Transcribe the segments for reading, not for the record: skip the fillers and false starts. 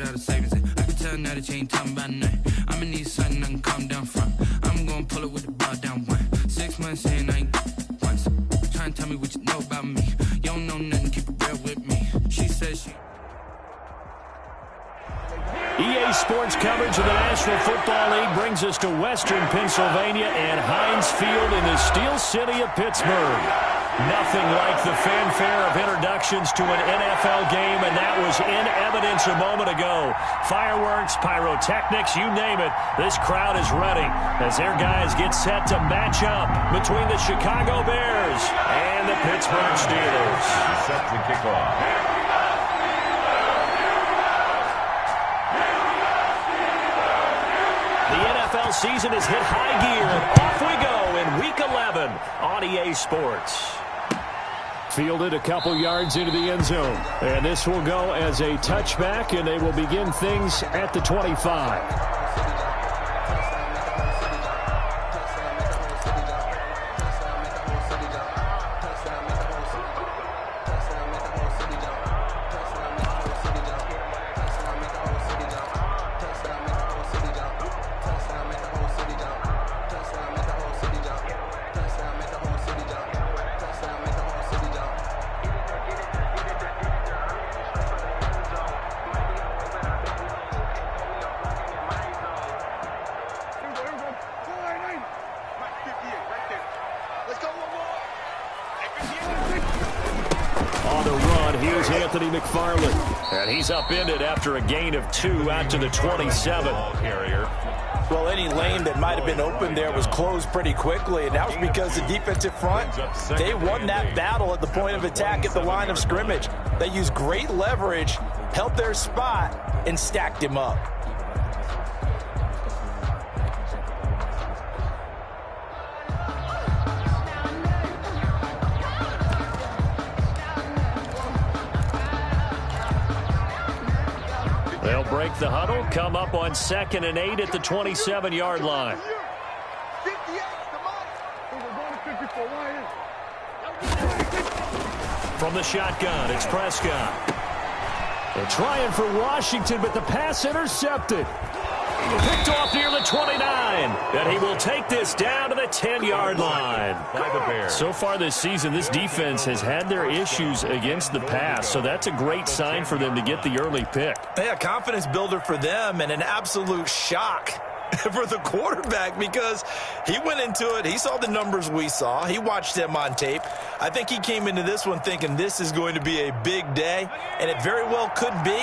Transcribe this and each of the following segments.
out of savings. I can tell now that you ain't talking about nothing. I'ma need something I can calm down from. I'm gonna pull it with the ball down one. 6 months in, I ain't once. Try and tell me what you know about me. You don't know nothing, keep it real with me. She says she... EA Sports coverage of the National Football League brings us to Western Pennsylvania and Heinz Field in the Steel City of Pittsburgh. Nothing like the fanfare of introductions to an NFL game, and that was in evidence a moment ago. Fireworks, pyrotechnics, you name it. This crowd is ready as their guys get set to match up between the Chicago Bears and the Pittsburgh Steelers. Set to kick off. The NFL season has hit high gear, and off we go in Week 11 on EA Sports. Fielded a couple yards into the end zone, and this will go as a touchback, and they will begin things at the 25. And he's upended after a gain of 2 out to the 27. Well, any lane that might have been open there was closed pretty quickly, and that was because the defensive front, they won that battle at the point of attack at the line of scrimmage. They used great leverage, held their spot, and stacked him up. They'll break the huddle, come up on 2nd and 8 at the 27-yard line. From the shotgun, it's Prescott. They're trying for Washington, but the pass intercepted. Picked off near the 29, and he will take this down to the 10-yard line. By the Bears. So far this season, this defense has had their issues against the pass, so that's a great sign for them to get the early pick. Yeah, confidence builder for them, and an absolute shock for the quarterback because he went into it. He saw the numbers we saw. He watched them on tape. I think he came into this one thinking this is going to be a big day, and it very well could be.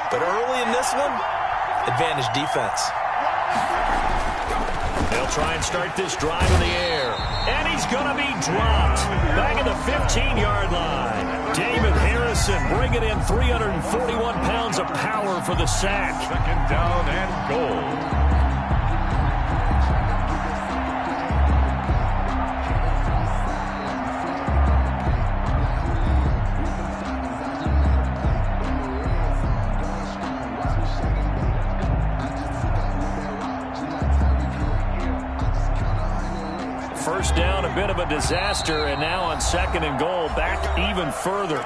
But early in this one, advantage defense. They'll try and start this drive in the air. And he's going to be dropped. Back at the 15-yard line. David Harrison bringing in 341 pounds of power for the sack. 2nd down and goal. First down, a bit of a disaster, and now on 2nd and goal, back even further.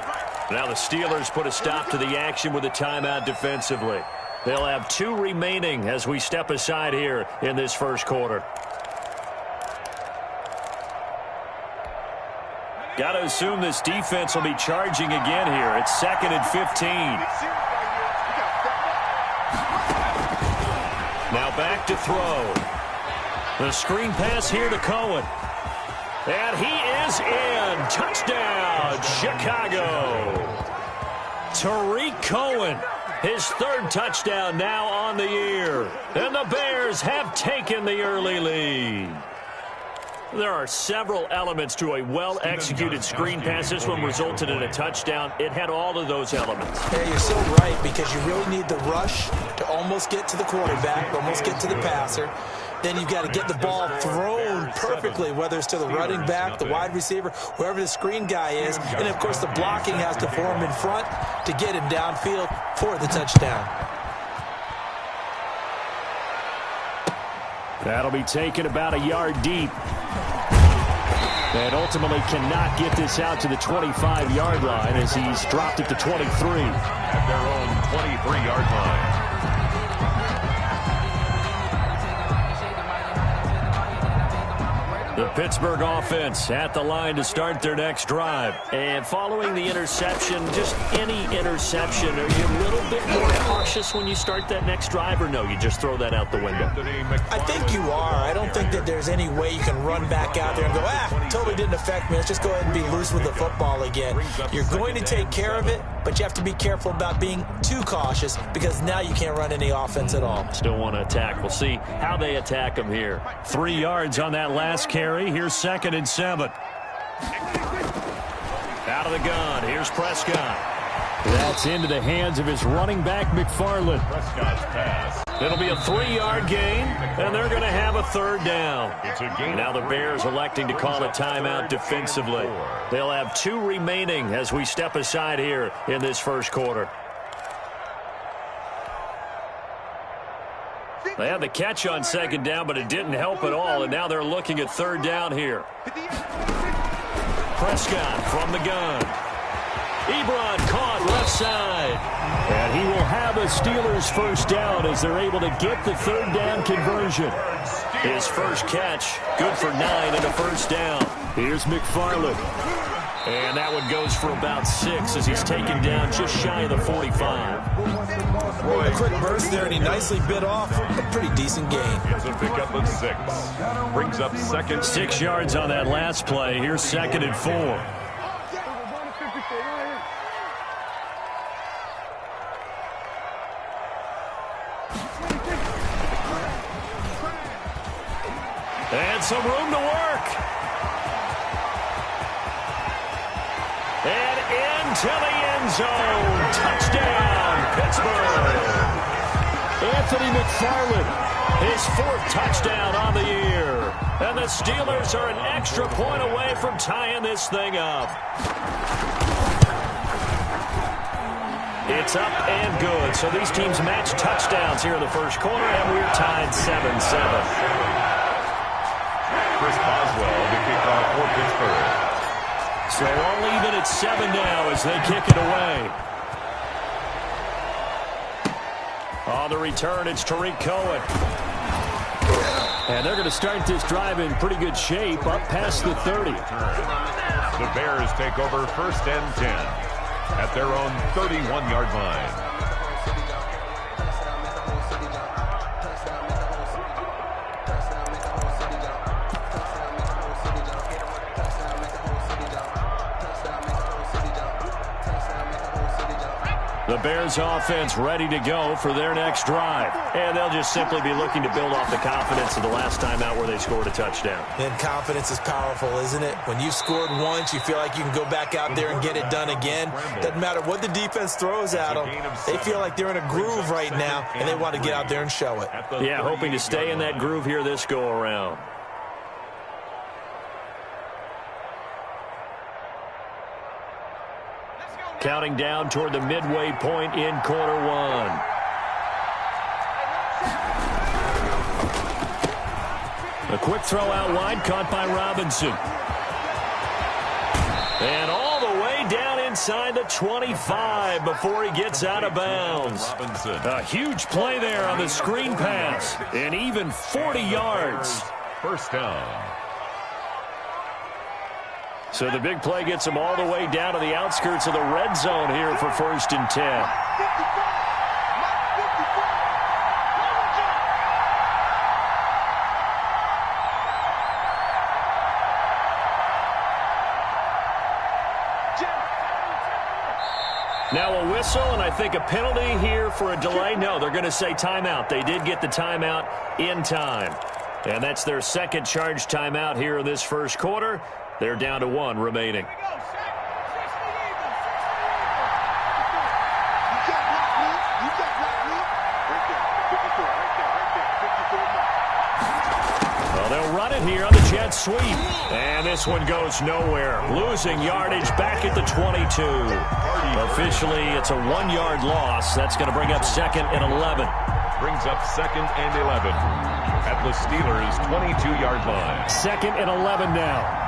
Now the Steelers put a stop to the action with a timeout defensively. They'll have 2 remaining as we step aside here in this first quarter. Got to assume this defense will be charging again here. It's 2nd and 15. Now back to throw. The screen pass here to Cohen. And he is in. Touchdown, Chicago. Tariq Cohen, his 3rd touchdown now on the year. And the Bears have taken the early lead. There are several elements to a well-executed screen pass. This one resulted in a touchdown. It had all of those elements. Yeah, you're so right because you really need the rush to almost get to the quarterback, almost get to the passer. Then you've got to get the ball thrown perfectly, whether it's to the running back, the wide receiver, whoever the screen guy is. And, of course, the blocking has to form in front to get him downfield for the touchdown. That'll be taken about a yard deep. And ultimately cannot get this out to the 25-yard line as he's dropped at the 23. At their own 23-yard line. Pittsburgh offense at the line to start their next drive. And following the interception, just any interception, are you a little bit more cautious when you start that next drive, or no, you just throw that out the window? I think you are. I don't think that there's any way you can run back out there and go, totally didn't affect me. Let's just go ahead and be loose with the football again. You're going to take care of it, but you have to be careful about being too cautious because now you can't run any offense at all. Still want to attack. We'll see how they attack them here. 3 yards on that last carry. Here's 2nd and 7. Out of the gun. Here's Prescott. That's into the hands of his running back, McFarland. Prescott's pass. It'll be a 3-yard gain, and they're going to have a 3rd down. It's a gain. Now the Bears electing to call a timeout defensively. They'll have 2 remaining as we step aside here in this first quarter. They had the catch on 2nd down, but it didn't help at all, and now they're looking at 3rd down here. Prescott from the gun. Ebron caught left side. And he will have a Steelers first down as they're able to get the 3rd down conversion. His first catch, good for 9 and a first down. Here's McFarland. And that one goes for about 6 as he's taken down just shy of the 45. A quick burst there, and he nicely bit off a pretty decent gain. It's a pickup of 6. Brings up 2nd. 6 yards on that last play. Here's 2nd and 4. And some room to work. And into the end zone. Touchdown, Pittsburgh. Anthony McFarland, his 4th touchdown on the year. And the Steelers are an extra point away from tying this thing up. It's up and good. So these teams match touchdowns here in the first quarter, and we're tied 7-7. Chris Boswell to kick off for Pittsburgh. So all even at 7 now as they kick it away. On the return, it's Tariq Cohen. And they're going to start this drive in pretty good shape, up past the 30. The Bears take over 1st and 10 at their own 31-yard line. The Bears offense ready to go for their next drive. And they'll just simply be looking to build off the confidence of the last time out where they scored a touchdown. And confidence is powerful, isn't it? When you've scored once, you feel like you can go back out there and get it done again. Doesn't matter what the defense throws at them. They feel like they're in a groove right now, and they want to get out there and show it. Yeah, hoping to stay in that groove here this go-around. Counting down toward the midway point in quarter 1. A quick throw out wide, caught by Robinson. And all the way down inside the 25 before he gets out of bounds. A huge play there on the screen pass. And even 40 yards. First down. So the big play gets him all the way down to the outskirts of the red zone here for 1st and 10. Now a whistle and I think a penalty here for a delay. No, they're going to say timeout. They did get the timeout in time. And that's their 2nd charge timeout here in this first quarter. They're down to 1 remaining. Well, they'll run it here on the jet sweep. And this one goes nowhere. Losing yardage back at the 22. Officially, it's a 1-yard loss. That's going to bring up 2nd and 11. Brings up 2nd and 11 at the Steelers' 22-yard line. 2nd and 11 now.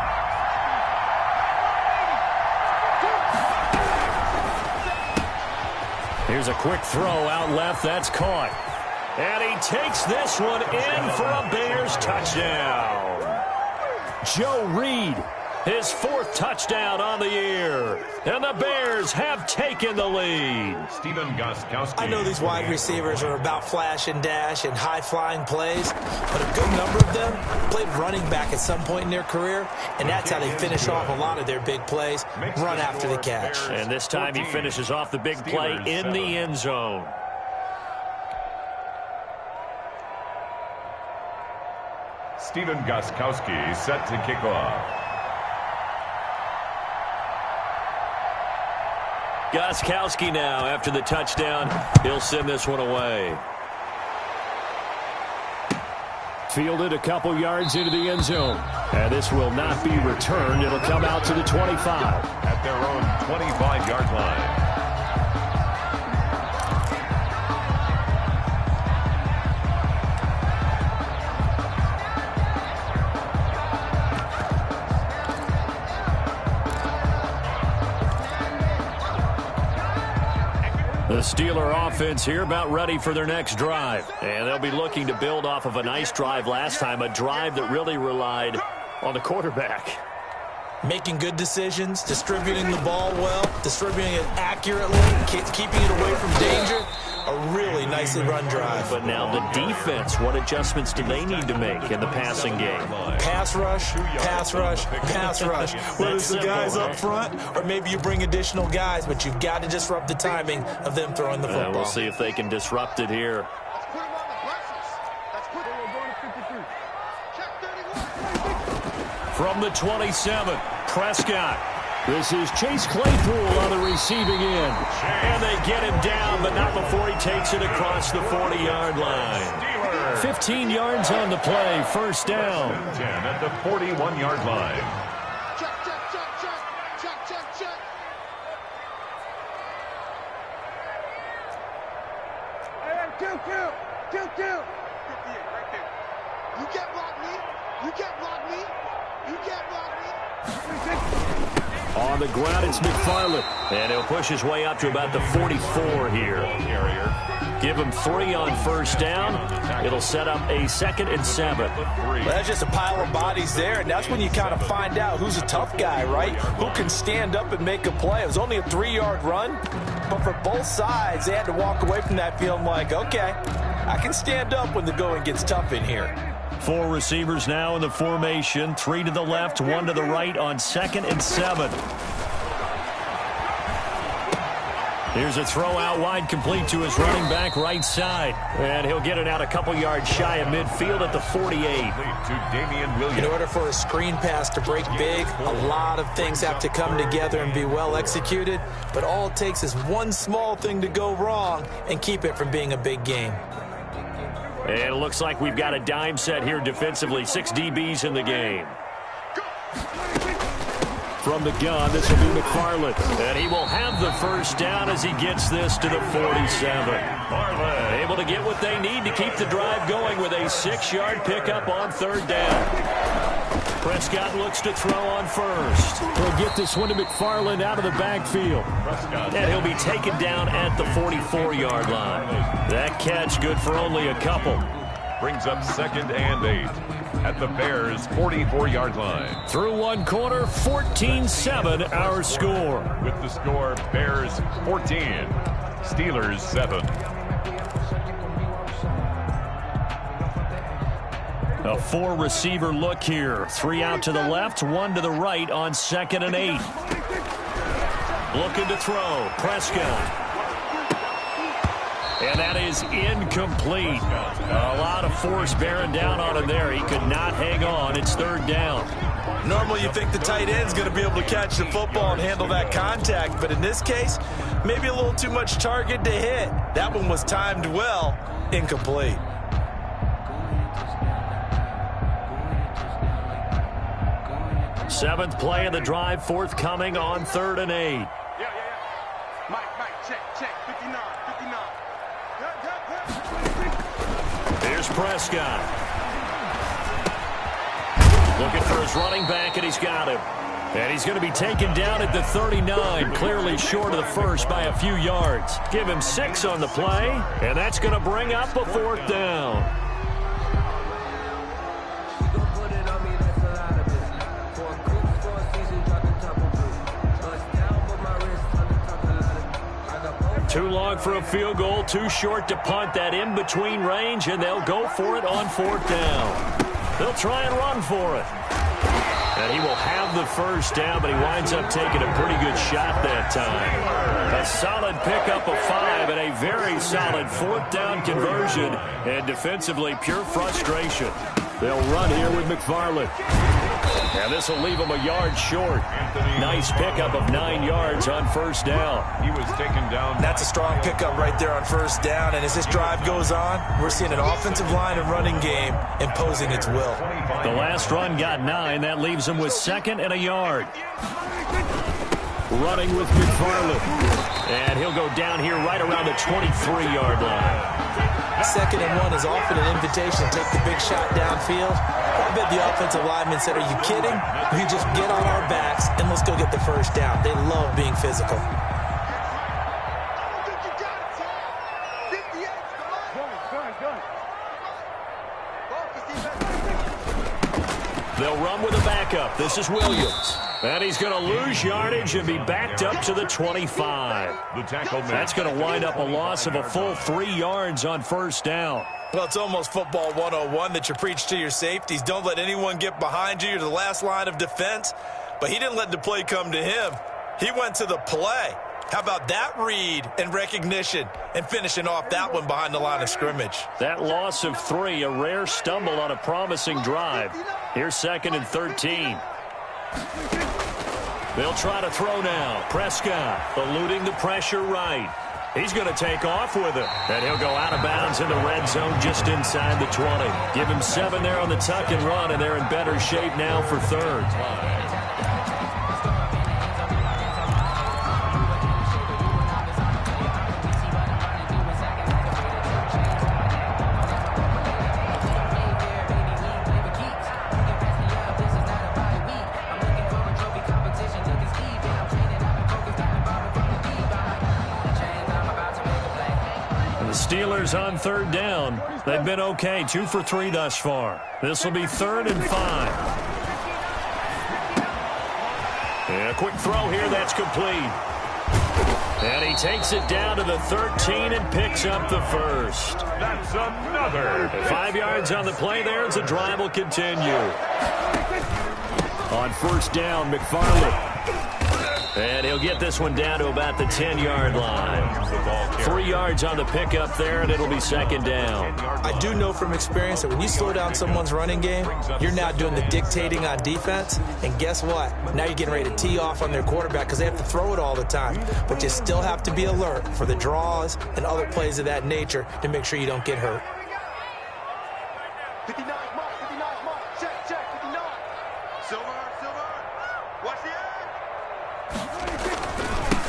Here's a quick throw out left. That's caught. And he takes this one in for a Bears touchdown. Joe Reed, his 4th touchdown on the year. And the Bears have taken the lead. Stephen Gostkowski. I know these wide receivers are about flash and dash and high-flying plays, but a good number of them played running back at some point in their career, and that's how they finish off a lot of their big plays, run after the catch. And this time he finishes off the big play in the end zone. Stephen Gostkowski set to kick off. Gostkowski now, after the touchdown, he'll send this one away. Fielded a couple yards into the end zone. And this will not be returned. It'll come out to the 25. At their own 25-yard line. The Steeler offense here about ready for their next drive. And they'll be looking to build off of a nice drive last time, a drive that really relied on the quarterback. Making good decisions, distributing the ball well, distributing it accurately, keeping it away from danger. A really nicely run drive. But now the defense, what adjustments do they need to make in the passing game? Pass rush, pass rush, pass rush. Whether it's the guys up front or maybe you bring additional guys, but you've got to disrupt the timing of them throwing the football. We'll see if they can disrupt it here. From the 27, Prescott. This is Chase Claypool on the receiving end. And they get him down, but not before he takes it across the 40-yard line. 15 yards on the play, first down. 10 at the 41-yard line. Two. You can't block me. You can't block me. You can't block me. On the ground, it's McFarland. And he'll push his way up to about the 44 here. Give him 3 on first down. It'll set up a 2nd and 7. Well, that's just a pile of bodies there, and that's when you kind of find out who's a tough guy, right? Who can stand up and make a play. It was only a 3-yard run, but for both sides, they had to walk away from that feeling like, okay, I can stand up when the going gets tough in here. 4 receivers now in the formation. 3 to the left, 1 to the right on 2nd and 7. Here's a throw out wide, complete to his running back right side. And he'll get it out a couple yards shy of midfield at the 48. To Damian Williams. In order for a screen pass to break big, a lot of things have to come together and be well executed. But all it takes is one small thing to go wrong and keep it from being a big game. And it looks like we've got a dime set here defensively. 6 DBs in the game. From the gun, this will be McFarland. And he will have the first down as he gets this to the 47. Able to get what they need to keep the drive going with a 6-yard pickup on 3rd down. Prescott looks to throw on first. He'll get this one to McFarland out of the backfield. And he'll be taken down at the 44-yard line. That catch good for only a couple. Brings up 2nd and 8 at the Bears' 44-yard line. Through one quarter, 14-7 our score. With the score, Bears 14, Steelers 7. A 4-receiver look here. 3 out to the left, 1 to the right on 2nd and 8. Looking to throw. Prescott. And that is incomplete. A lot of force bearing down on him there. He could not hang on. It's 3rd down. Normally you think the tight end's going to be able to catch the football and handle that contact, but in this case, maybe a little too much target to hit. That one was timed well. Incomplete. Seventh play of the drive, forthcoming on 3rd and 8. Mike, check. 59. Here's Prescott. Looking for his running back, and he's got him. And he's going to be taken down at the 39, clearly short of the first by a few yards. Give him 6 on the play, and that's going to bring up a 4th down. Too long for a field goal, too short to punt. That in-between range, and they'll go for it on 4th down. They'll try and run for it. And he will have the first down, but he winds up taking a pretty good shot that time. A solid pickup of 5 and a very solid 4th down conversion. And defensively, pure frustration. They'll run here with McFarland. And this will leave him a yard short. Nice pickup of 9 yards on 1st down. He was taken down. That's a strong pickup right there on 1st down. And as this drive goes on, we're seeing an offensive line and running game imposing its will. The last run got 9. That leaves him with 2nd and a yard. Running with McFarland. And he'll go down here right around the 23-yard line. 2nd and 1 is often an invitation to take the big shot downfield. I bet the offensive lineman said, are you kidding? We just get on our backs and let's go get the first down. They love being physical. They'll run with a backup. This is Williams. And he's going to lose yardage and be backed up to the 25. That's going to wind up a loss of a full 3 yards on 1st down. Well, it's almost football 101 that you preach to your safeties. Don't let anyone get behind you. You're the last line of defense. But he didn't let the play come to him. He went to the play. How about that read and recognition and finishing off that one behind the line of scrimmage? That loss of 3, a rare stumble on a promising drive. Here's 2nd and 13. They'll try to throw now. Prescott eluding the pressure right. He's going to take off with it. And he'll go out of bounds in the red zone just inside the 20. Give him 7 there on the tuck and run, and they're in better shape now for 3rd. Steelers on 3rd down. They've been okay, 2 for 3 thus far. This will be 3rd and 5. And a quick throw here, that's complete. And he takes it down to the 13 and picks up the first. That's another. 5 yards on the play there as the drive will continue. On 1st down, McFarland. And he'll get this one down to about the 10-yard line. 3 yards on the pickup there, and it'll be 2nd down. I do know from experience that when you slow down someone's running game, you're now doing the dictating on defense. And guess what? Now you're getting ready to tee off on their quarterback because they have to throw it all the time. But you still have to be alert for the draws and other plays of that nature to make sure you don't get hurt. 59 mark, check, 59. Silver, watch the edge.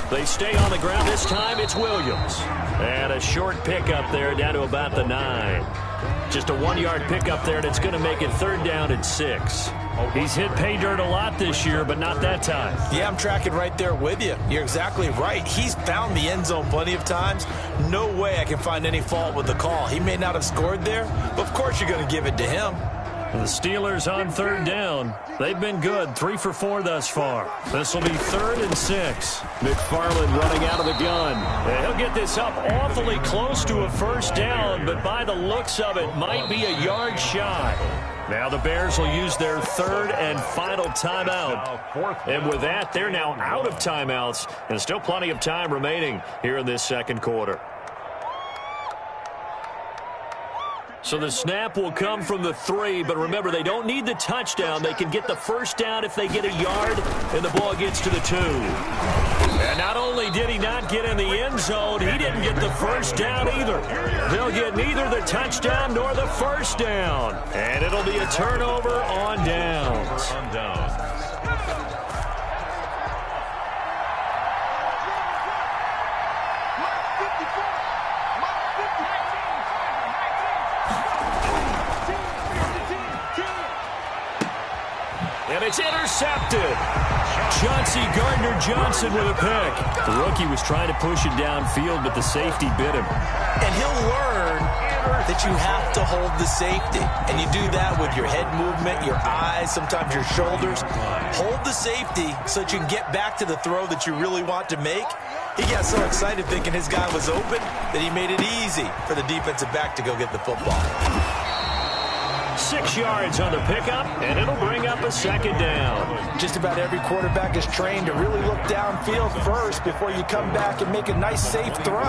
They stay on the ground. This time it's Williams. And a short pickup there down to about the 9. Just a 1-yard pickup there, and it's going to make it 3rd down and 6. He's hit pay dirt a lot this year, but not that time. Yeah, I'm tracking right there with you. You're exactly right. He's found the end zone plenty of times. No way I can find any fault with the call. He may not have scored there, but of course you're going to give it to him. The Steelers on 3rd down. They've been good, 3 for 4 thus far. This will be 3rd and 6. McFarland running out of the gun. And he'll get this up awfully close to a first down, but by the looks of it, might be a yard shy. Now the Bears will use their 3rd and final timeout. And with that, they're now out of timeouts, and still plenty of time remaining here in this 2nd quarter. So the snap will come from the 3, but remember, they don't need the touchdown. They can get the first down if they get a yard, and the ball gets to the 2. And not only did he not get in the end zone, he didn't get the first down either. They'll get neither the touchdown nor the first down. And it'll be a turnover on downs. And it's intercepted. Chauncey Gardner-Johnson with a pick. The rookie was trying to push it downfield, but the safety bit him. And he'll learn that you have to hold the safety. And you do that with your head movement, your eyes, sometimes your shoulders. Hold the safety so that you can get back to the throw that you really want to make. He got so excited thinking his guy was open that he made it easy for the defensive back to go get the football. 6 yards on the pickup, and it'll bring up a second down. Just about every quarterback is trained to really look downfield first before you come back and make a nice, safe throw.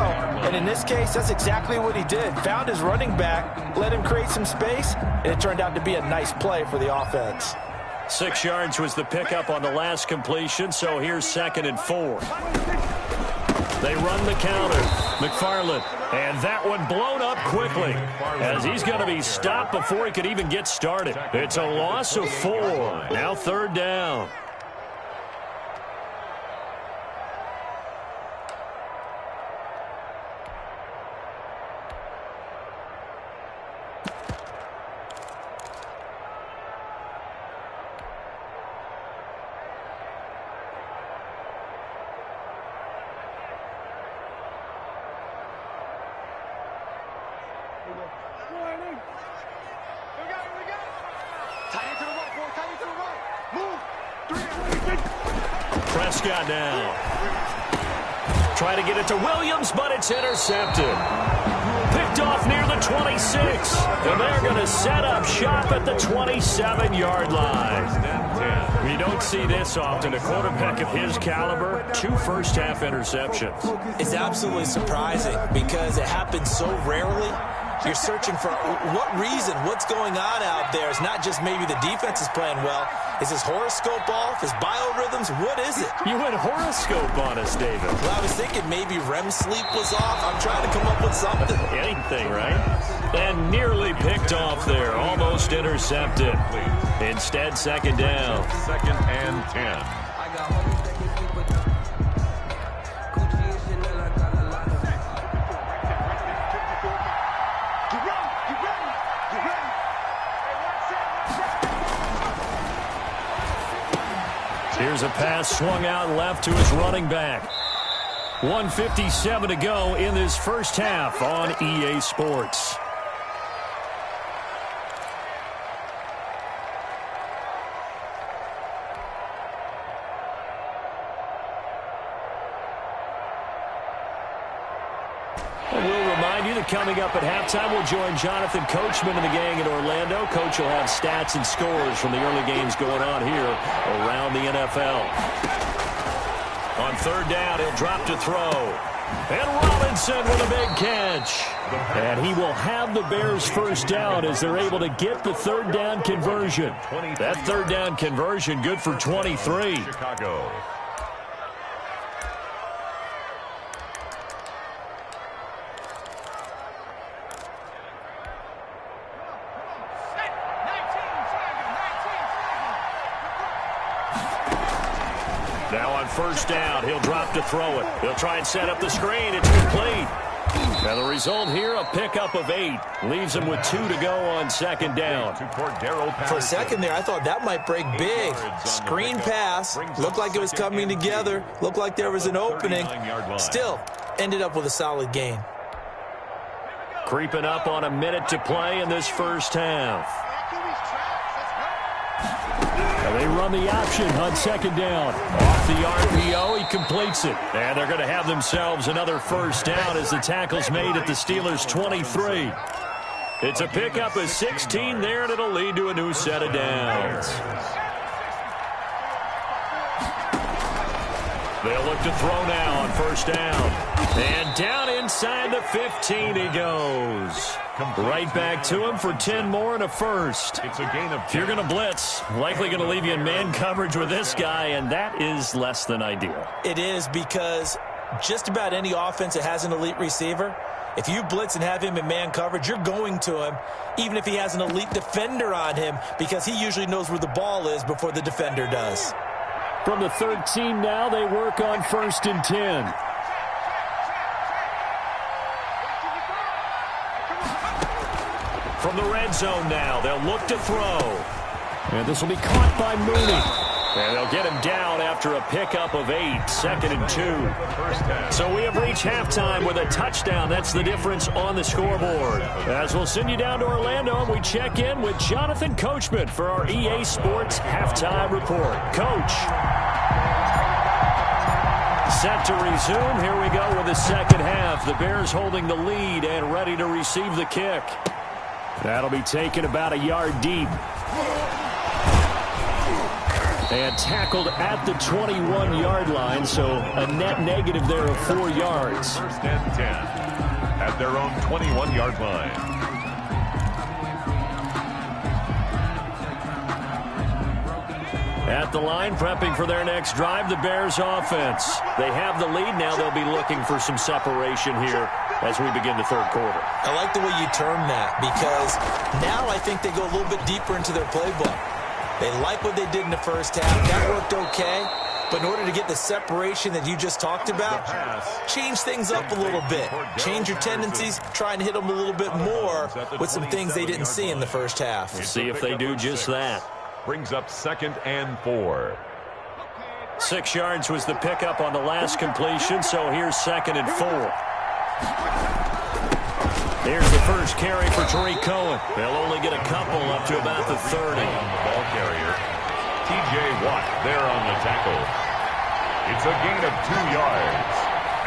And in this case, that's exactly what he did. Found his running back, let him create some space, and it turned out to be a nice play for the offense. 6 yards was the pickup on the last completion, so here's 2nd and 4. They run the counter. McFarland. And that one blown up quickly as he's going to be stopped before he could even get started. It's a loss of 4. Now 3rd down. Prescott now. Try to get it to Williams, but it's intercepted. Picked off near the 26. And they're going to set up shop at the 27-yard line. You don't see this often. A quarterback of his caliber, 2 first-half interceptions. It's absolutely surprising because it happens so rarely. You're searching for what reason, what's going on out there. It's not just maybe the defense is playing well. Is his horoscope off? His biorhythms? What is it? You went horoscope on us, David. Well, I was thinking maybe REM sleep was off. I'm trying to come up with something. Anything, right? And nearly picked off there. Almost intercepted. Instead, 2nd down. 2nd and 10. Here's a pass swung out left to his running back. 1:57 to go in this first half on EA Sports. Coming up at halftime, we'll join Jonathan Coachman and the gang in Orlando. Coach will have stats and scores from the early games going on here around the NFL. On 3rd down, he'll drop to throw. And Robinson with a big catch. And he will have the Bears first down as they're able to get the 3rd down conversion. That 3rd down conversion good for 23. Chicago. Now on 1st down, he'll drop to throw it. He'll try and set up the screen. It's complete. And the result here, a pickup of 8. Leaves him with 2 to go on 2nd down. For a second there, I thought that might break big. Screen pass. Looked like it was coming together. Looked like there was an opening. Still, ended up with a solid gain. Creeping up on a minute to play in this first half. And they run the option on 2nd down. Off the RPO, he completes it. And they're going to have themselves another first down as the tackle's made at the Steelers' 23. It's a pickup of 16 there, and it'll lead to a new set of downs. They'll look to throw now on 1st down. And down inside the 15 he goes. Right back to him for 10 more and a first. It's a gain of 10. If you're going to blitz, likely going to leave you in man coverage with this guy, and that is less than ideal. It is because just about any offense that has an elite receiver, if you blitz and have him in man coverage, you're going to him, even if he has an elite defender on him, because he usually knows where the ball is before the defender does. From the 13 now, they work on 1st and 10. From the red zone now, they'll look to throw. And this will be caught by Mooney. And they'll get him down after a pickup of 8, 2nd and 2. So we have reached halftime with a touchdown. That's the difference on the scoreboard. As we'll send you down to Orlando, and we check in with Jonathan Coachman for our EA Sports Halftime Report. Coach. Set to resume. Here we go with the second half. The Bears holding the lead and ready to receive the kick. That'll be taken about a yard deep. And tackled at the 21-yard line, so a net negative there of 4 yards. First and 10 at their own 21-yard line. At the line, prepping for their next drive, the Bears offense. They have the lead now. They'll be looking for some separation here as we begin the third quarter. I like the way you term that, because now I think they go a little bit deeper into their playbook. They like what they did in the first half. That worked okay. But in order to get the separation that you just talked about, change things up a little bit. Change your tendencies, try and hit them a little bit more with some things they didn't see in the first half. We'll see if they do just that. Brings up 2nd and 4. 6 yards was the pickup on the last completion, so here's 2nd and 4. Here's the first carry for Tariq Cohen. They'll only get a couple up to about the 30. On the ball carrier, T.J. Watt there on the tackle. It's a gain of 2 yards,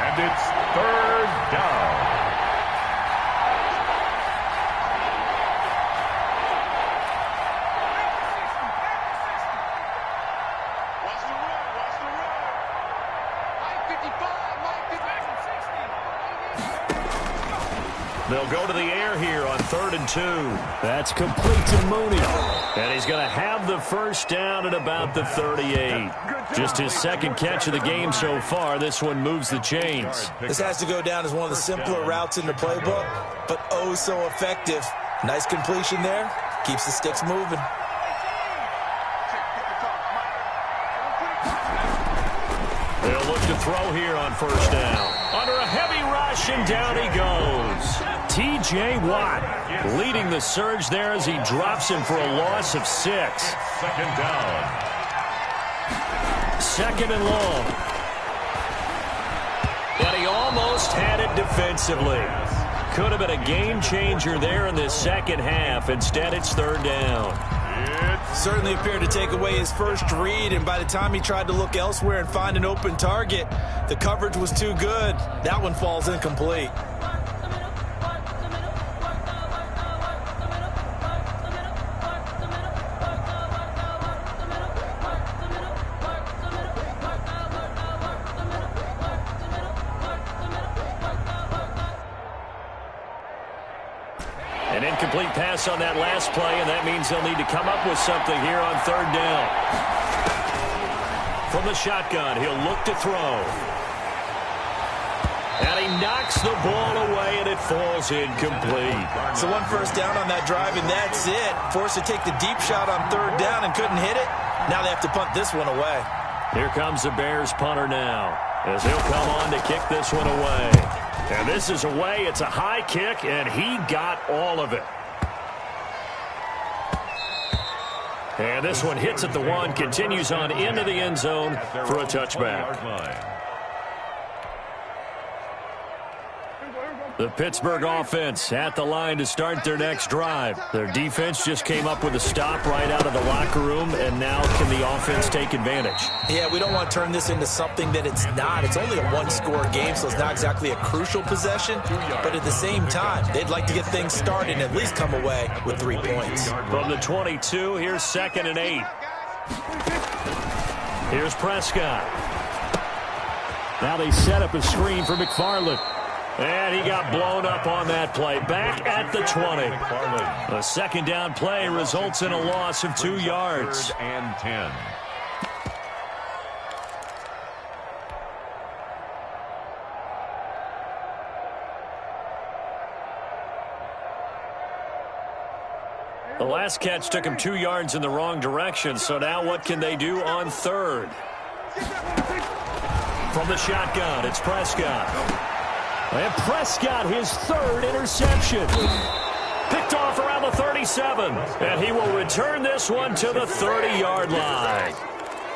and it's 3rd down. They'll go to the air here on 3rd and 2. That's complete to Mooney. And he's going to have the first down at about the 38. Just his second catch of the game so far. This one moves the chains. This has to go down as one of the simpler routes in the playbook, but oh so effective. Nice completion there. Keeps the sticks moving. They'll look to throw here on first down. Under a heavy rush, and down he goes. T.J. Watt leading the surge there as he drops him for a loss of 6. 2nd down. 2nd and long. And he almost had it defensively. Could have been a game changer there in the second half. Instead, it's 3rd down. Certainly appeared to take away his first read, and by the time he tried to look elsewhere and find an open target, the coverage was too good. That one falls incomplete. An incomplete pass on that last play, and that means they'll need to come up with something here on 3rd down. From the shotgun, he'll look to throw. And he knocks the ball away, and it falls incomplete. So 1 first down on that drive, and that's it. Forced to take the deep shot on 3rd down and couldn't hit it. Now they have to punt this one away. Here comes the Bears punter now, as he'll come on to kick this one away. And this is away. It's a high kick, and he got all of it. And this one hits at the 1, continues on into the end zone for a touchback. The Pittsburgh offense at the line to start their next drive. Their defense just came up with a stop right out of the locker room, and now can the offense take advantage? Yeah, we don't want to turn this into something that it's not. It's only a 1-score game, so it's not exactly a crucial possession. But at the same time, they'd like to get things started and at least come away with 3 points. From the 22, here's 2nd and 8. Here's Prescott. Now they set up a screen for McFarland. And he got blown up on that play. Back at the 20. A 2nd down play results in a loss of 2 yards. 3rd and 10. The last catch took him 2 yards in the wrong direction. So now what can they do on 3rd? From the shotgun, it's Prescott. And Prescott, his 3rd interception. Picked off around the 37. And he will return this one to the 30-yard line.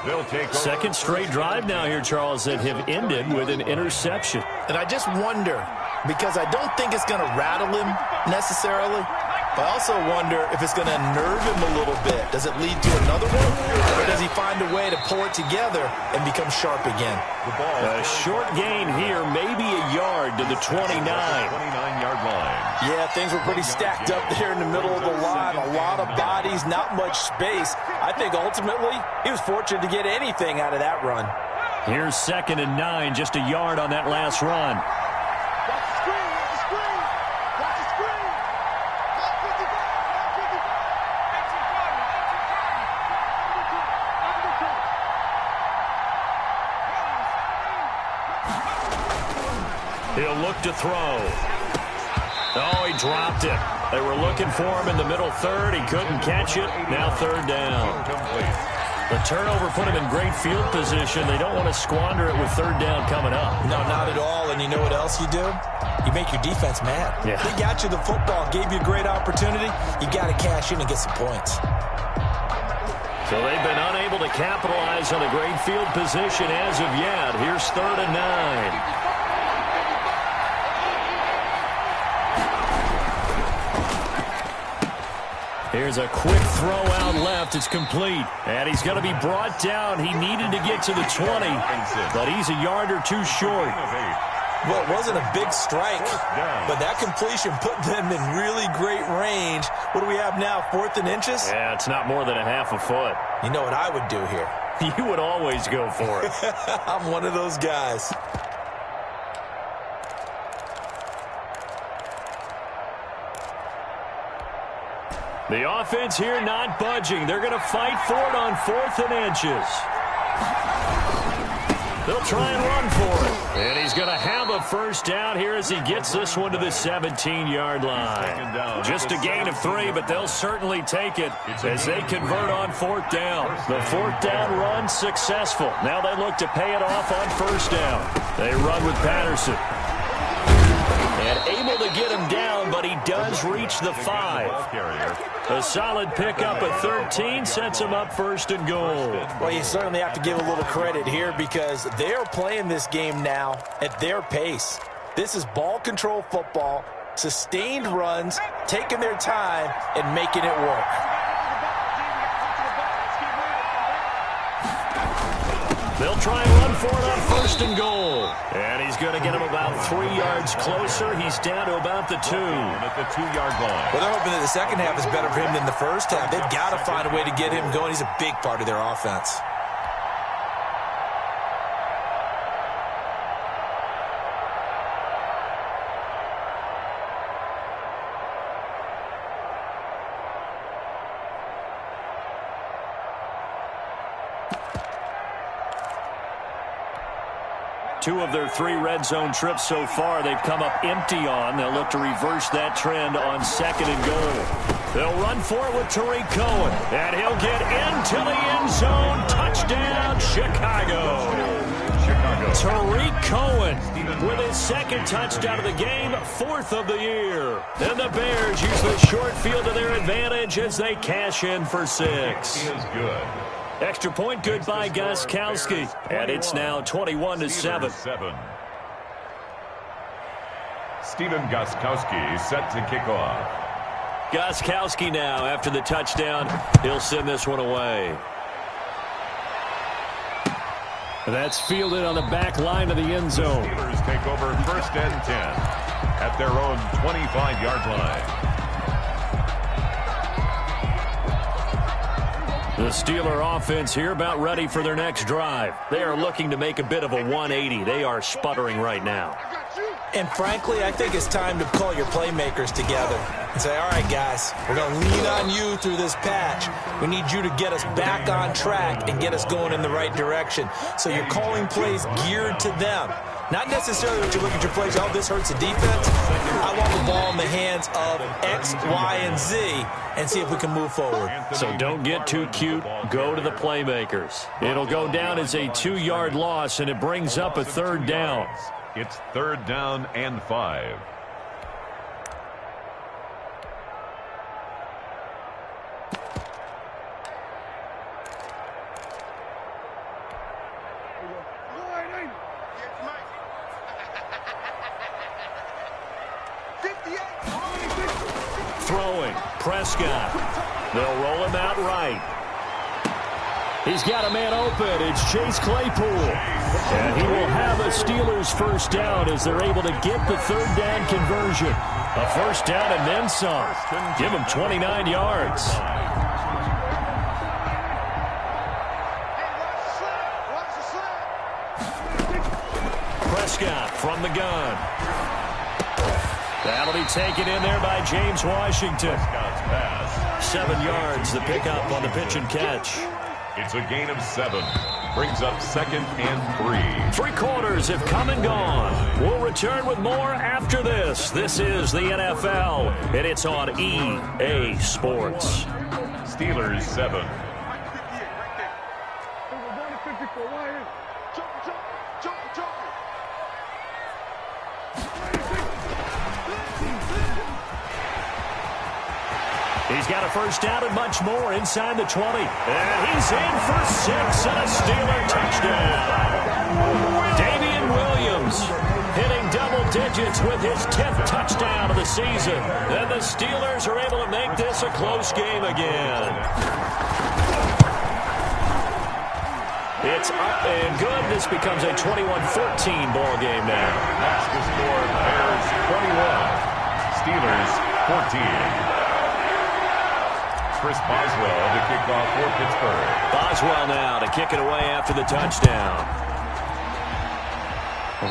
They'll take 2nd straight drive now here, Charles, that have ended with an interception. And I just wonder, because I don't think it's going to rattle him necessarily, But I also wonder if it's going to unnerve him a little bit. Does it lead to another one? Or does he find a way to pull it together and become sharp again? A short gain here, maybe a yard to the 29. 29-yard line. Yeah, things were pretty stacked up there in the middle of the line. A lot of bodies, not much space. I think ultimately he was fortunate to get anything out of that run. Here's 2nd and 9, just a yard on that last run. He'll look to throw. Oh, he dropped it. They were looking for him in the middle third. He couldn't catch it. Now 3rd down. The turnover put him in great field position. They don't want to squander it with 3rd down coming up. No, not at all. And you know what else you do? You make your defense mad. Yeah. He got you the football, gave you a great opportunity. You got to cash in and get some points. So they've been unable to capitalize on a great field position as of yet. Here's 3rd and 9. Here's a quick throw out left. It's complete. And he's going to be brought down. He needed to get to the 20, but he's a yard or two short. Well, it wasn't a big strike, but that completion put them in really great range. What do we have now, 4th and inches? Yeah, it's not more than a half a foot. You know what I would do here? You would always go for it. I'm one of those guys. The offense here not budging. They're going to fight for it on 4th and inches. They'll try and run for it. And he's going to have a first down here as he gets this one to the 17-yard line. Just a gain of 3, but they'll certainly take it as they convert on 4th down. The 4th down run successful. Now they look to pay it off on 1st down. They run with Patterson. And able to get him down, but he does reach the 5. A solid pickup at 13 sets him up 1st and goal. Well, you certainly have to give a little credit here because they're playing this game now at their pace. This is ball control football, sustained runs, taking their time, and making it work. They'll try and run for it on 1st and goal. And he's going to get him about 3 yards closer. He's down to about the 2. At the 2-yard line. Well, they're hoping that the second half is better for him than the first half. They've got to find a way to get him going. He's a big part of their offense. Two of their 3 red zone trips so far, they've come up empty on. They'll look to reverse that trend on 2nd and goal. They'll run for it with Tariq Cohen. And he'll get into the end zone. Touchdown, Chicago. Tariq Cohen with his 2nd touchdown of the game, 4th of the year. Then the Bears use the short field to their advantage as they cash in for 6. He is good. Extra point good by Gostkowski. And it's now 21-7. Stephen Gostkowski set to kick off. Gostkowski now after the touchdown. He'll send this one away. That's fielded on the back line of the end zone. The Steelers take over 1st and 10 at their own 25-yard line. The Steeler offense here about ready for their next drive. They are looking to make a bit of a 180. They are sputtering right now. And frankly, I think it's time to call your playmakers together and say, all right, guys, we're going to lean on you through this patch. We need you to get us back on track and get us going in the right direction. So you're calling plays geared to them. Not necessarily that you look at your plays, oh, this hurts the defense. I want the ball in the hands of X, Y, and Z and see if we can move forward. So don't get too cute. Go to the playmakers. It'll go down as a 2-yard loss, and it brings up a 3rd down. It's 3rd down and 5. throwing. Prescott. They'll roll him out right. He's got a man open. It's Chase Claypool. And he will have a Steelers first down as they're able to get the third down conversion. A first down and then some. Give him 29 yards. Prescott from the gun. That'll be taken in there by James Washington. 7 yards, the pickup on the pitch and catch. It's a gain of 7. Brings up 2nd and 3. 3 quarters have come and gone. We'll return with more after this. This is the NFL, and it's on EA Sports. Steelers 7. He's got a first down and much more inside the 20. And he's in for 6 and a Steeler touchdown. Damian Williams hitting double digits with his 10th touchdown of the season. And the Steelers are able to make this a close game again. It's up and good. This becomes a 21-14 ball game now. That's the score. Bears 21. Steelers 14. Chris Boswell to kick off for Pittsburgh. Boswell now to kick it away after the touchdown.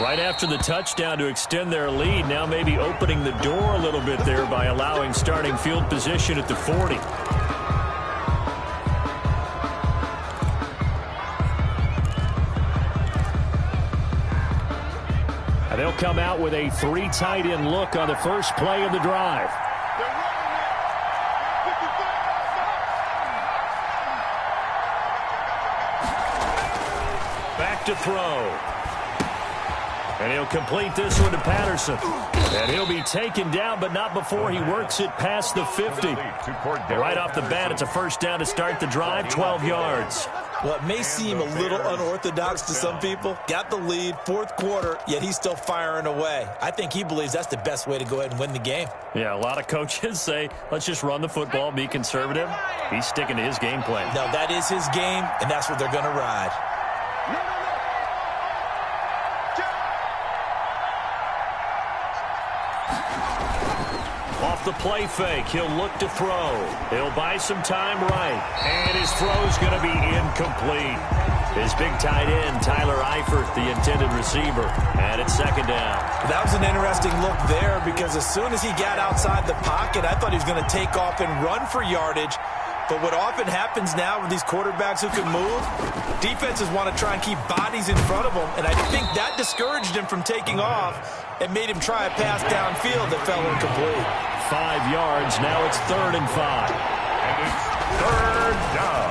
Right after the touchdown to extend their lead, now maybe opening the door a little bit there by allowing starting field position at the 40. And they'll come out with a 3 tight end look on the first play of the drive. To throw. And he'll complete this one to Patterson. And he'll be taken down, but not before he works it past the 50. Right off the bat, it's a first down to start the drive, 12 yards. Well, it may seem a little unorthodox to some people. Got the lead, 4th quarter, yet he's still firing away. I think he believes that's the best way to go ahead and win the game. Yeah, a lot of coaches say, let's just run the football, be conservative. He's sticking to his game plan. No, that is his game, and that's what they're going to ride. Off the play fake, he'll look to throw. He'll buy some time right. And his throw's going to be incomplete. His big tight end, Tyler Eifert, the intended receiver. And it's 2nd down. That was an interesting look there because as soon as he got outside the pocket, I thought he was going to take off and run for yardage. But what often happens now with these quarterbacks who can move, defenses want to try and keep bodies in front of them. And I think that discouraged him from taking off and made him try a pass downfield that fell incomplete. 5 yards. Now it's 3rd and 5. And it's 3rd down.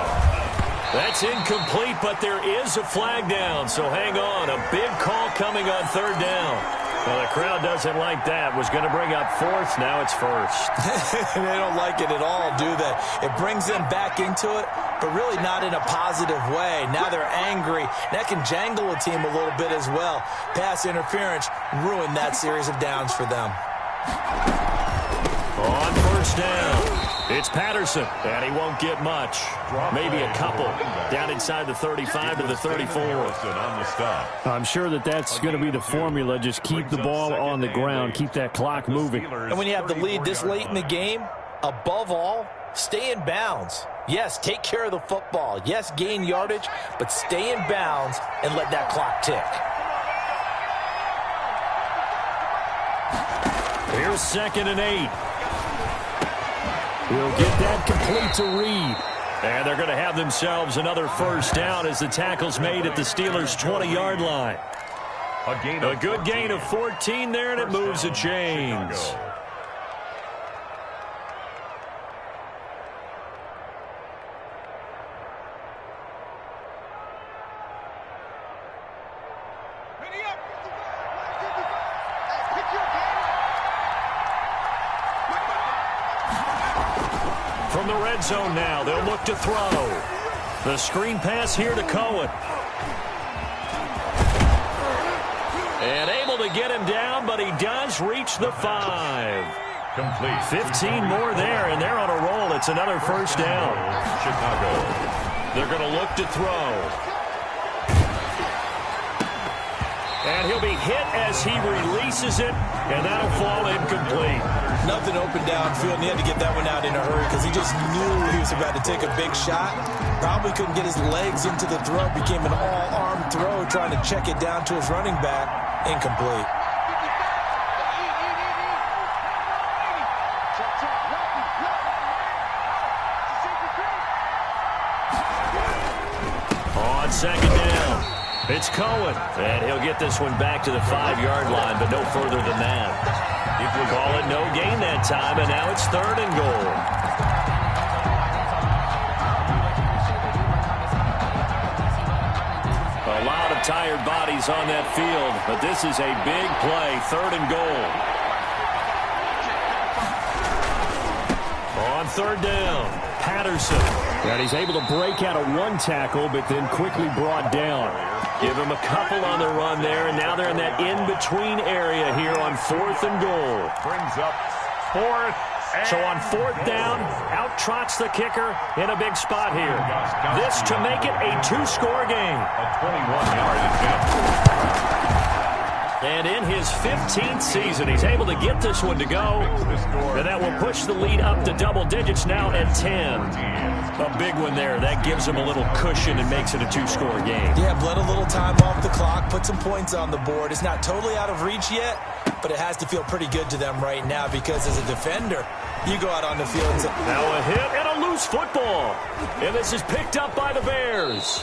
That's incomplete, but there is a flag down. So hang on. A big call coming on 3rd down. Well, the crowd doesn't like that. Was going to bring up 4th. Now it's 1st. They don't like it at all, do they? It brings them back into it, but really not in a positive way. Now they're angry. That can jangle a team a little bit as well. Pass interference ruined that series of downs for them. On 1st down, it's Patterson, and he won't get much. Maybe a couple down inside the 35 to the 34. I'm sure that's going to be the formula. Just keep the ball on the ground, keep that clock moving. And when you have the lead this late in the game, above all, stay in bounds. Yes, take care of the football. Yes, gain yardage, but stay in bounds and let that clock tick. Here's 2nd and 8. He'll get that complete to Reed. And they're going to have themselves another first down as the tackle's made at the Steelers' 20-yard line. A good gain of 14 there, and it moves the chains. From the red zone now, they'll look to throw. The screen pass here to Cohen. And able to get him down, but he does reach the 5. Complete. 15 more there, and they're on a roll. It's another first down. Chicago. They're going to look to throw. And he'll be hit as he releases it, and that'll fall incomplete. Nothing open downfield, and he had to get that one out in a hurry because he just knew he was about to take a big shot. Probably couldn't get his legs into the throw. Became an all-arm throw, trying to check it down to his running back. Incomplete. On second down, it's Cohen, and he'll get this one back to the 5-yard line, but no further than that. Call it no gain that time, and now it's 3rd and goal. A lot of tired bodies on that field, but this is a big play, 3rd and goal. On 3rd down, Patterson. And he's able to break out of one tackle, but then quickly brought down. Give him a couple on the run there, and now they're in that in-between area here on 4th and goal. Brings up 4th. So on 4th down, out trots the kicker in a big spot here. This to make it a 2-score game. A 21-yard attempt. And in his 15th season, he's able to get this one to go. And that will push the lead up to double digits now at 10. A big one there. That gives him a little cushion and makes it a 2-score game. Yeah, bled a little time off the clock, put some points on the board. It's not totally out of reach yet, but it has to feel pretty good to them right now because as a defender, you go out on the field and say, now a hit and a loose football. And this is picked up by the Bears.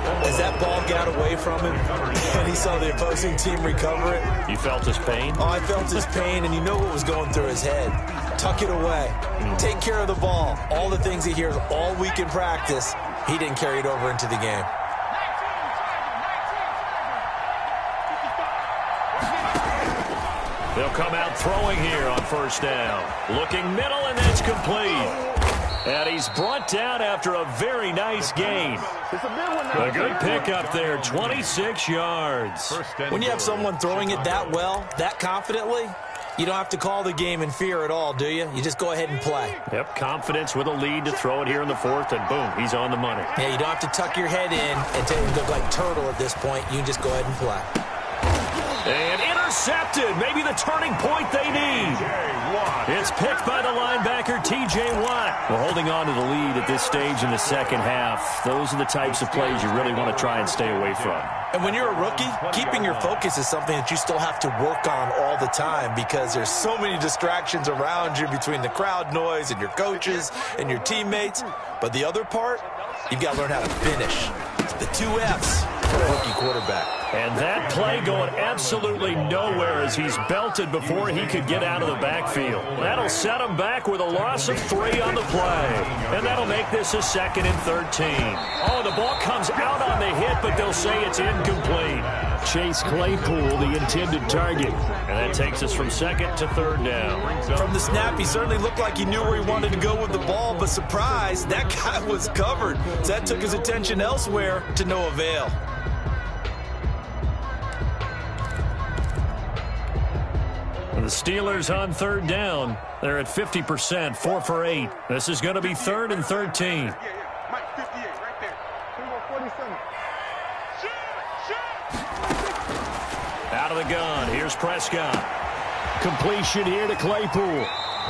as that ball got away from him and he saw the opposing team recover it. You felt his pain? Oh, I felt his pain, and you know what was going through his head. Tuck it away. Take care of the ball. All the things he hears all week in practice, he didn't carry it over into the game. They'll come out throwing here on first down. Looking middle, and that's complete. And he's brought down after a very nice gain. A good pickup there, 26 yards. When you have someone throwing it that well, that confidently, you don't have to call the game in fear at all, do you? You just go ahead and play. Yep, confidence with a lead to throw it here in the fourth, and boom, he's on the money. Yeah, you don't have to tuck your head in and look like turtle at this point. You can just go ahead and play. And intercepted. Maybe the turning point they need. It's picked by the linebacker, T.J. Watt. We're holding on to the lead at this stage in the second half. Those are the types of plays you really want to try and stay away from. And when you're a rookie, keeping your focus is something that you still have to work on all the time because there's so many distractions around you between the crowd noise and your coaches and your teammates. But the other part, you've got to learn how to finish. The 2 F's for a rookie quarterback. And that play going absolutely nowhere as he's belted before he could get out of the backfield. That'll set him back with a loss of 3 on the play. And that'll make this a 2nd and 13. Oh, the ball comes out on the hit, but they'll say it's incomplete. Chase Claypool, the intended target. And that takes us from 2nd to 3rd down. From the snap, he certainly looked like he knew where he wanted to go with the ball, but surprise, that guy was covered. So that took his attention elsewhere to no avail. And the Steelers on 3rd down. They're at 50%, 4 for 8. This is going to be 3rd and 13. Out of the gun, here's Prescott. Completion here to Claypool.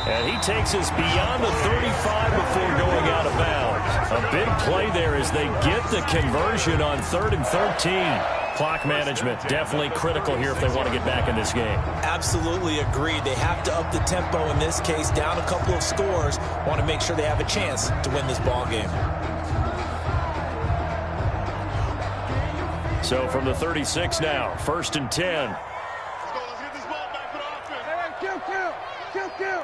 And he takes us beyond the 35 before going out of bounds. A big play there as they get the conversion on 3rd and 13. Clock management definitely critical here if they want to get back in this game. Absolutely agreed. They have to up the tempo in this case, down a couple of scores. Want to make sure they have a chance to win this ball game. So from the 36 now, 1st and 10. Let's go. Let's get this ball back for the offense. Hey, kill.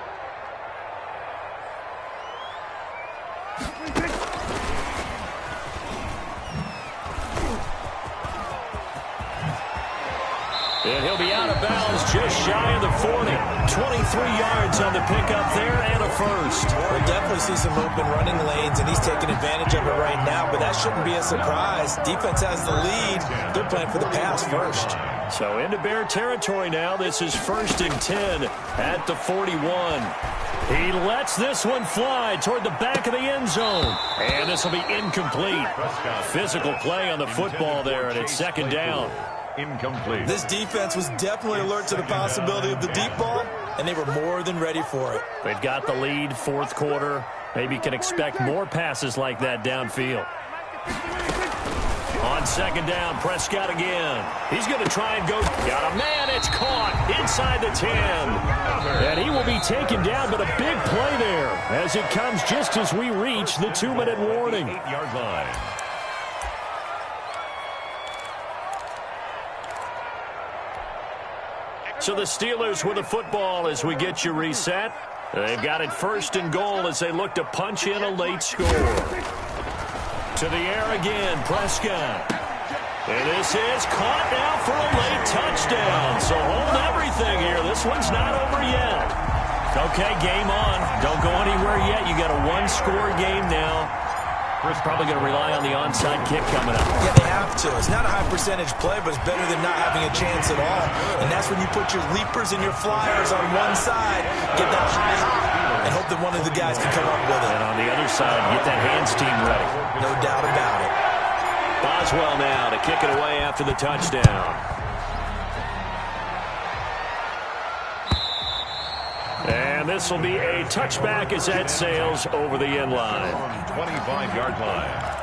And he'll be out of bounds just shy of the 40. 23 yards on the pickup there and a first. We'll definitely see some open running lanes, and he's taking advantage of it right now, but that shouldn't be a surprise. Defense has the lead. They're playing for the pass first. So into Bear territory now. This is 1st and 10 at the 41. He lets this one fly toward the back of the end zone. And this will be incomplete. Physical play on the football there, and it's 2nd down. Incomplete. This defense was definitely alert to the possibility of the deep ball, and they were more than ready for it. They've got the lead, 4th quarter. Maybe can expect more passes like that downfield. On 2nd down, Prescott again. He's going to try and go. Got a man. It's caught inside the 10. And he will be taken down, but a big play there as it comes just as we reach the 2-minute warning. 8-yard line. So the Steelers with the football as we get you reset. They've got it 1st and goal as they look to punch in a late score. To the air again, Prescott. And this is caught now for a late touchdown. So hold everything here. This one's not over yet. Okay, game on. Don't go anywhere yet. You got a 1-score game now. We're probably going to rely on the onside kick coming up. Yeah, they have to. It's not a high-percentage play, but it's better than not having a chance at all. And that's when you put your leapers and your flyers on one side, get that high hop, and hope that one of the guys can come up with it. And on the other side, get that hands team ready. No doubt about it. Boswell now to kick it away after the touchdown. And this will be a touchback as that sails over the end line. 25-yard line.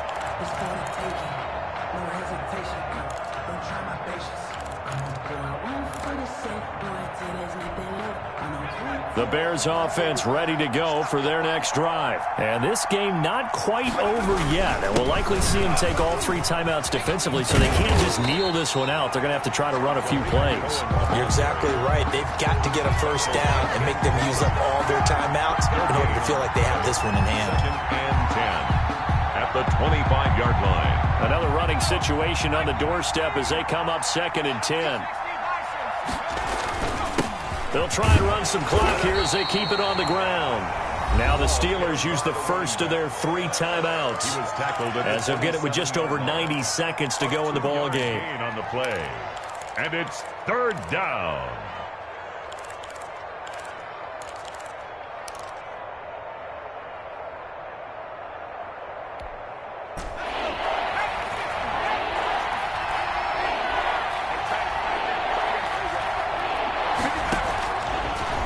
The Bears offense ready to go for their next drive. And this game not quite over yet. And we'll likely see them take all 3 timeouts defensively, so they can't just kneel this one out. They're going to have to try to run a few plays. You're exactly right. They've got to get a 1st down and make them use up all their timeouts in order to feel like they have this one in hand. 2nd and 10 at the 25-yard line. Another running situation on the doorstep as they come up 2nd and 10. They'll try and run some clock here as they keep it on the ground. Now the Steelers use the 1st of their 3 timeouts as they'll get it with just over 90 seconds to go in the ball game. On the play. And it's 3rd down.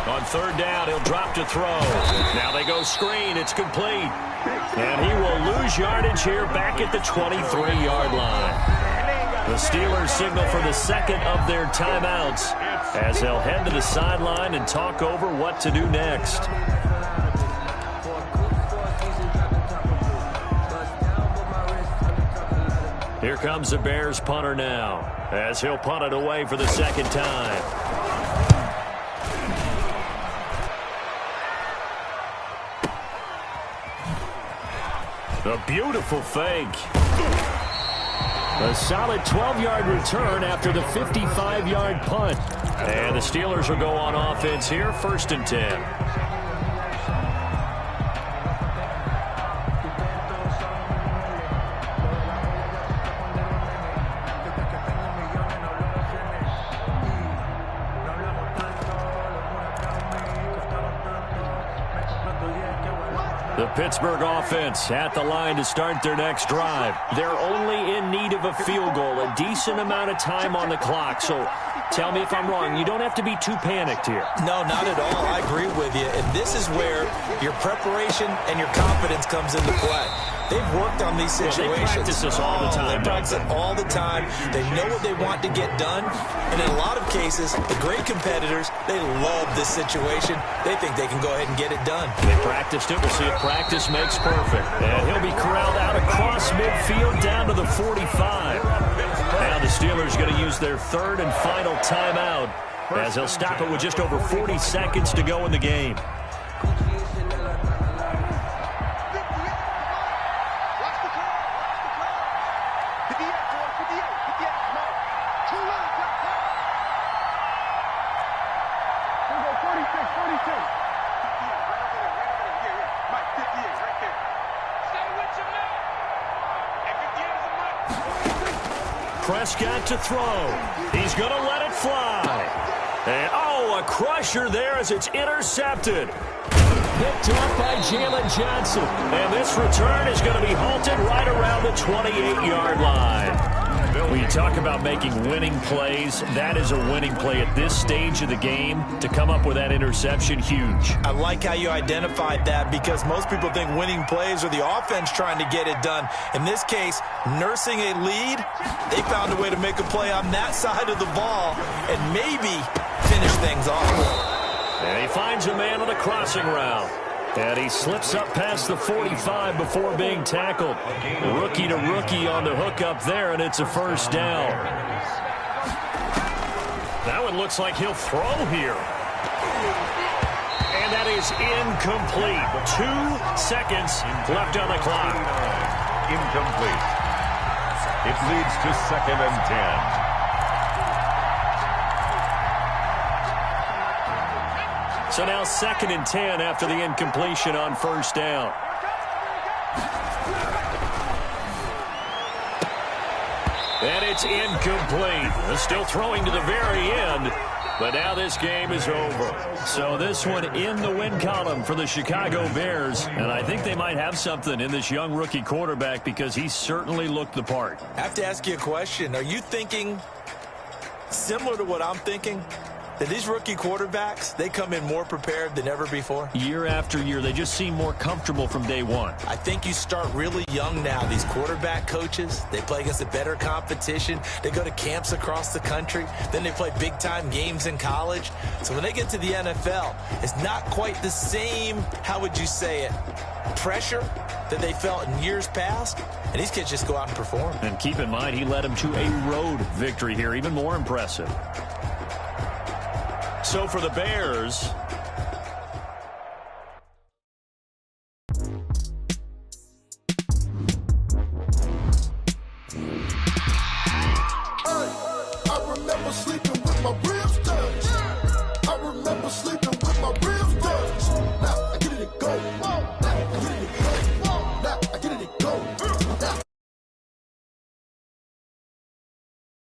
On 3rd down, he'll drop to throw. Now they go screen. It's complete. And he will lose yardage here back at the 23-yard line. The Steelers signal for the 2nd of their timeouts as they'll head to the sideline and talk over what to do next. Here comes the Bears punter now as he'll punt it away for the 2nd time. A beautiful fake. A solid 12-yard return after the 55-yard punt. And the Steelers will go on offense here, 1st and 10. The Pittsburgh offense at the line to start their next drive. They're only in need of a field goal, a decent amount of time on the clock. So tell me if I'm wrong. You don't have to be too panicked here. No, not at all. I agree with you. And this is where your preparation and your confidence comes into play. They've worked on these situations. Well, they practice this all the time. They practice it all the time. They know what they want to get done. And in a lot of cases, the great competitors, they love this situation. They think they can go ahead and get it done. They practiced it. We'll see if practice makes perfect. And he'll be corralled out across midfield down to the 45. Now the Steelers going to use their 3rd and final timeout as they'll stop it with just over 40 seconds to go in the game. Prescott to throw. He's going to let it fly. And, a crusher there as it's intercepted. Picked up by Jalen Johnson. And this return is going to be halted right around the 28-yard line. When you talk about making winning plays, that is a winning play at this stage of the game. To come up with that interception, huge. I like how you identified that because most people think winning plays are the offense trying to get it done. In this case, nursing a lead, they found a way to make a play on that side of the ball and maybe finish things off. And he finds a man on the crossing route. And he slips up past the 45 before being tackled. Rookie to rookie on the hook up there, and it's a first down. Now it looks like he'll throw here. And that is incomplete. 2 seconds left on the clock. Incomplete. It leads to 2nd and 10. So now 2nd and 10 after the incompletion on first down. And it's incomplete. They're still throwing to the very end, but now this game is over. So this one in the win column for the Chicago Bears, and I think they might have something in this young rookie quarterback because he certainly looked the part. I have to ask you a question. Are you thinking similar to what I'm thinking? That these rookie quarterbacks, they come in more prepared than ever before? Year after year, they just seem more comfortable from day one. I think you start really young now. These quarterback coaches, they play against a better competition. They go to camps across the country. Then they play big-time games in college. So when they get to the NFL, it's not quite the same, how would you say it, pressure that they felt in years past. And these kids just go out and perform. And keep in mind, he led them to a road victory here, even more impressive. So for the Bears, I remember sleeping with my